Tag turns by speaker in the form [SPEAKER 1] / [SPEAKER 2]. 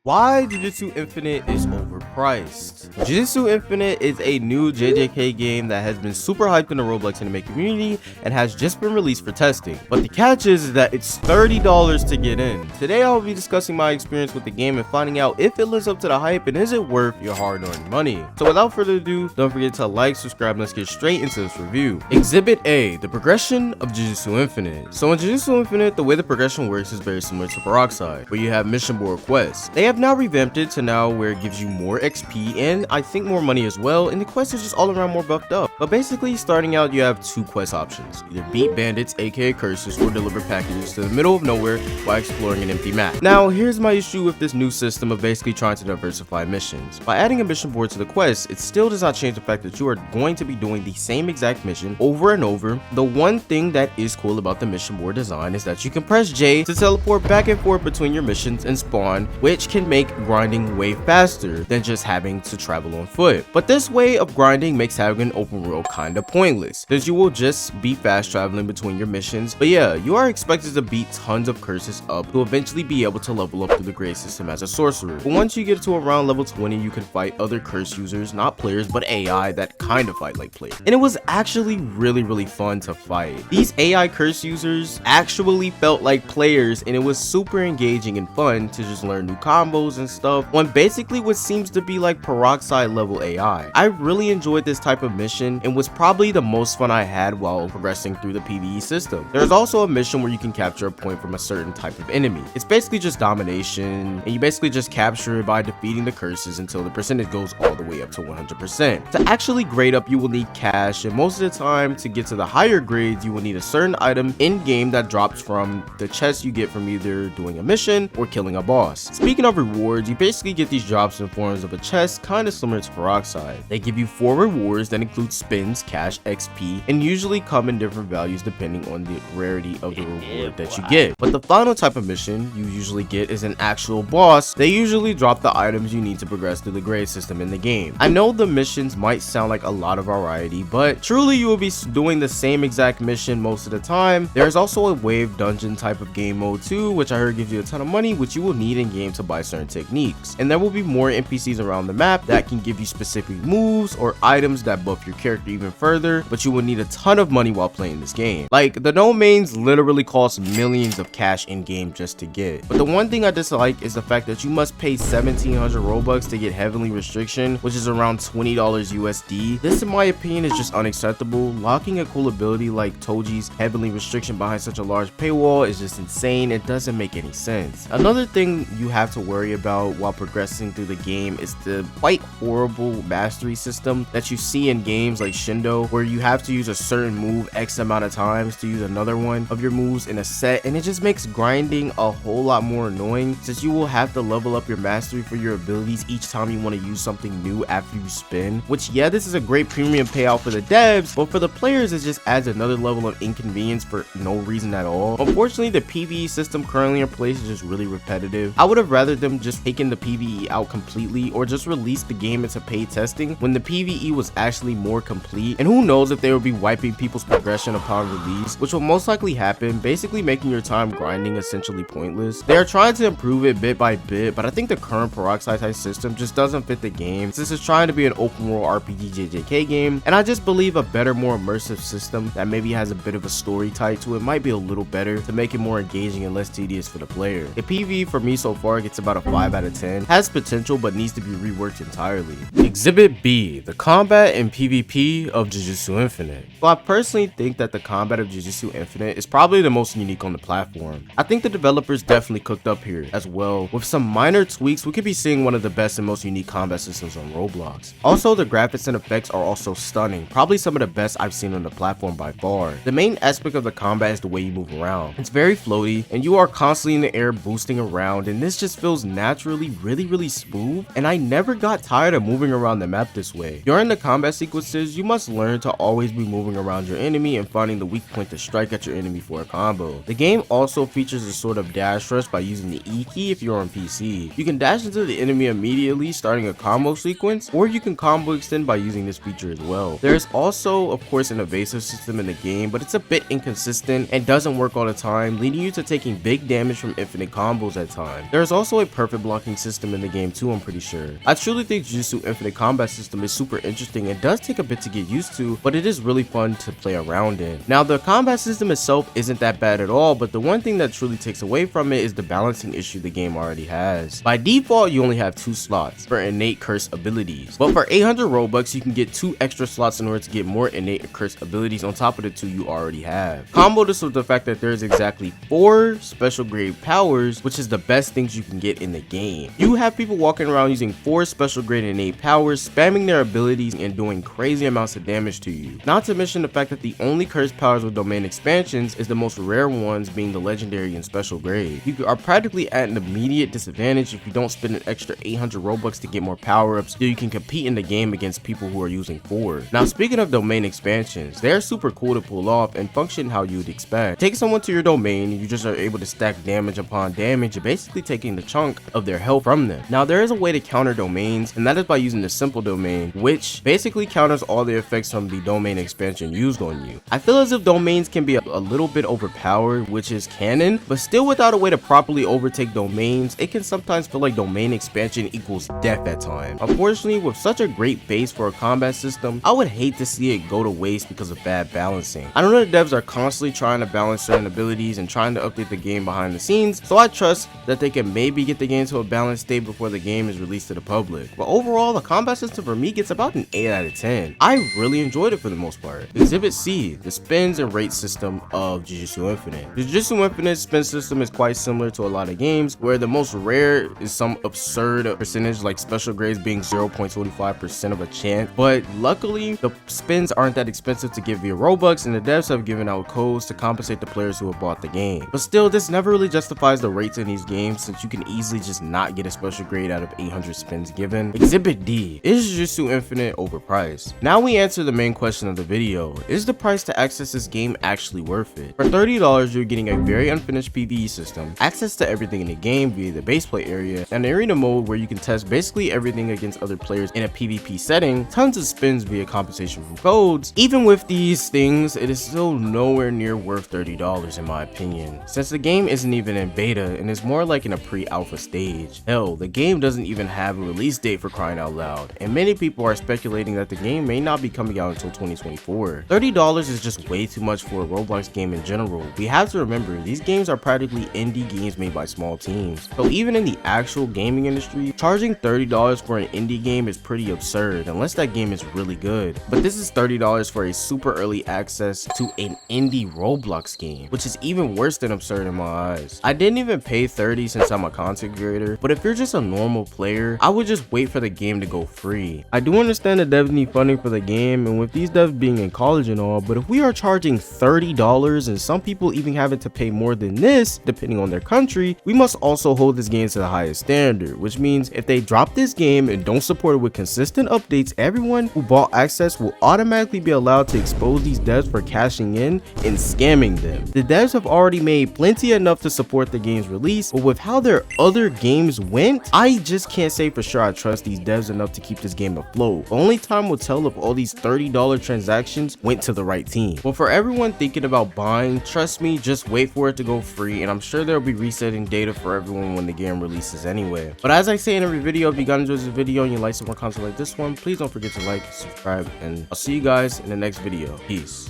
[SPEAKER 1] Why Jujutsu Infinite is overpriced. Jujutsu Infinite is a new JJK game that has been super hyped in the Roblox anime community and has just been released for testing. But the catch is that it's $30 to get in. Today I'll be discussing my experience with the game and finding out if it lives up to the hype and is it worth your hard-earned money. So without further ado, don't forget to like, subscribe, and let's get straight into this review. Exhibit A, the progression of Jujutsu Infinite. So in Jujutsu Infinite, the way the progression works is very similar to Peroxide, where you have mission board quests. They have now revamped it to now where it gives you more XP and I think more money as well, and the quest is just all around more buffed up. But basically, starting out, you have two quest options: either beat bandits, aka curses, or deliver packages to the middle of nowhere while exploring an empty map. Now, here's my issue with this new system of basically trying to diversify missions. By adding a mission board to the quest, it still does not change the fact that you are going to be doing the same exact mission over and over. The one thing that is cool about the mission board design is that you can press J to teleport back and forth between your missions and spawn, which can make grinding way faster than just having to travel on foot. But this way of grinding makes having an open world kinda pointless, since you will just be fast traveling between your missions. But yeah, you are expected to beat tons of curses up to eventually be able to level up through the grade system as a sorcerer. But once you get to around level 20, you can fight other curse users, not players but AI that kind of fight like players. And it was actually really fun to fight. These AI curse users actually felt like players, and it was super engaging and fun to just learn new combos and stuff on basically what seems to be like Peroxide level AI. I really enjoyed this type of mission and was probably the most fun I had while progressing through the PvE system. There's also a mission where you can capture a point from a certain type of enemy. It's basically just domination, and you basically just capture it by defeating the curses until the percentage goes all the way up to 100%. To actually grade up, you will need cash, and most of the time to get to the higher grades, you will need a certain item in game that drops from the chest you get from either doing a mission or killing a boss. Speaking of rewards, you basically get these drops in forms of a chest, kind of similar to Peroxide. They give you 4 rewards that include spins, cash, XP, and usually come in different values depending on the rarity of the reward that you get. But the final type of mission you usually get is an actual boss. They usually drop the items you need to progress through the grade system in the game. I know the missions might sound like a lot of variety, but truly you will be doing the same exact mission most of the time. There's also a wave dungeon type of game mode too, which I heard gives you a ton of money, which you will need in game to buy certain techniques. And there will be more NPCs around the map that can give you specific moves or items that buff your character even further, but you will need a ton of money while playing this game. Like, the domains literally cost millions of cash in game just to get. But the one thing I dislike is the fact that you must pay 1700 Robux to get Heavenly Restriction, which is around $20 USD. This, in my opinion, is just unacceptable. Locking a cool ability like Toji's Heavenly Restriction behind such a large paywall is just insane. It doesn't make any sense. Another thing you have to worry about while progressing through the game is the quite horrible mastery system that you see in games like Shindo, where you have to use a certain move X amount of times to use another one of your moves in a set, and it just makes grinding a whole lot more annoying, since you will have to level up your mastery for your abilities each time you want to use something new after you spin. Which, yeah, this is a great premium payout for the devs, but for the players it just adds another level of inconvenience for no reason at all. Unfortunately, the PvE system currently in place is just really repetitive. I would have rather them just taken the PvE out completely, or just release the game into paid testing when the PvE was actually more complete. And who knows if they will be wiping people's progression upon release, which will most likely happen, basically making your time grinding essentially pointless. They are trying to improve it bit by bit, but I think the current Peroxide type system just doesn't fit the game, since it's trying to be an open world RPG JJK game, and I just believe a better, more immersive system that maybe has a bit of a story tied to it might be a little better to make it more engaging and less tedious for the player. The PvE for me so far gets about a 5 out of 10, has potential but needs to be reworked entirely. Exhibit B, the combat and PvP of Jujutsu Infinite. So I personally think that the combat of Jujutsu Infinite is probably the most unique on the platform. I think the developers definitely cooked up here as well. With some minor tweaks, we could be seeing one of the best and most unique combat systems on Roblox. Also, the graphics and effects are also stunning, probably some of the best I've seen on the platform by far. The main aspect of the combat is the way you move around. It's very floaty, and you are constantly in the air boosting around, and this just feels naturally really smooth, and I never got tired of moving around the map this way. During the combat sequences, you must learn to always be moving around your enemy and finding the weak point to strike at your enemy for a combo. The game also features a sort of dash rush by using the E key if you're on PC. You can dash into the enemy immediately starting a combo sequence, or you can combo extend by using this feature as well. There is also, of course, an evasive system in the game, but it's a bit inconsistent and doesn't work all the time, leading you to taking big damage from infinite combos at times. There is also a perfect blocking system in the game too, I'm pretty sure. I truly think Jujutsu Infinite combat system is super interesting. It does take a bit to get used to, but it is really fun to play around in. Now, the combat system itself isn't that bad at all, but the one thing that truly takes away from it is the balancing issue the game already has. By default, you only have 2 slots for innate curse abilities, but for 800 Robux, you can get 2 extra slots in order to get more innate curse abilities on top of the 2 you already have. Combo this with the fact that there's exactly 4 special grade powers, which is the best things you can get in the game. You have people walking around using 4 special grade innate powers, spamming their abilities and doing crazy amounts of damage to you. Not to mention the fact that the only cursed powers with domain expansions is the most rare ones, being the legendary and special grade. You are practically at an immediate disadvantage if you don't spend an extra 800 Robux to get more power-ups, so you can compete in the game against people who are using 4. Now, speaking of domain expansions, they're super cool to pull off and function how you would expect. Take someone to your domain, you just are able to stack damage upon damage, basically taking the chunk of their health from them. Now, there is a way to counter domains, and that is by using the simple domain, which basically counters all the effects from the domain expansion used on you. I feel as if domains can be a little bit overpowered, which is canon, but still without a way to properly overtake domains, it can sometimes feel like domain expansion equals death at times. Unfortunately, with such a great base for a combat system, I would hate to see it go to waste because of bad balancing. I know the devs are constantly trying to balance certain abilities and trying to update the game behind the scenes, so I trust that they can maybe get the game to a balanced state before the game is released to the public. But overall, the combat system for me gets about an 8 out of 10. I really enjoyed it for the most part. Exhibit C, the spins and rate system of Jujutsu Infinite. The Jujutsu Infinite spin system is quite similar to a lot of games, where the most rare is some absurd percentage like special grades being 0.25% of a chance, but luckily the spins aren't that expensive to get via Robux, and the devs have given out codes to compensate the players who have bought the game. But still, this never really justifies the rates in these games, since you can easily just not get a special grade out of 800 spins given. Exhibit D, is Jujutsu Infinite overpriced? Now we answer the main question of the video: is the price to access this game actually worth it? For $30, you're getting a very unfinished PvE system, access to everything in the game via the base play area, and arena mode where you can test basically everything against other players in a PvP setting, tons of spins via compensation from codes. Even with these things, it is still nowhere near worth $30 in my opinion, since the game isn't even in beta and is more like in a pre-alpha stage. Hell, the game doesn't even have a release date, for crying out loud, and many people are speculating that the game may not be coming out until 2024. $30 is just way too much for a Roblox game in general. We have to remember, these games are practically indie games made by small teams, so even in the actual gaming industry, charging $30 for an indie game is pretty absurd unless that game is really good. But this is $30 for a super early access to an indie Roblox game, which is even worse than absurd in my eyes. I didn't even pay $30 since I'm a content creator, but if you're just a normal player, I would just wait for the game to go free. I do understand the devs need funding for the game, and with these devs being in college and all, but if we are charging $30 and some people even having to pay more than this depending on their country, we must also hold this game to the highest standard, which means if they drop this game and don't support it with consistent updates, everyone who bought access will automatically be allowed to expose these devs for cashing in and scamming them. The devs have already made plenty enough to support the game's release, but with how their other games went, I just can't say for sure I trust these devs enough to keep this game afloat. Only time will tell if all these $30 transactions went to the right team. But for everyone thinking about buying, trust me, just wait for it to go free, and I'm sure there'll be resetting data for everyone when the game releases anyway. But as I say in every video, if you guys enjoyed this video and you like some more content like this one, please don't forget to like, subscribe, and I'll see you guys in the next video. Peace.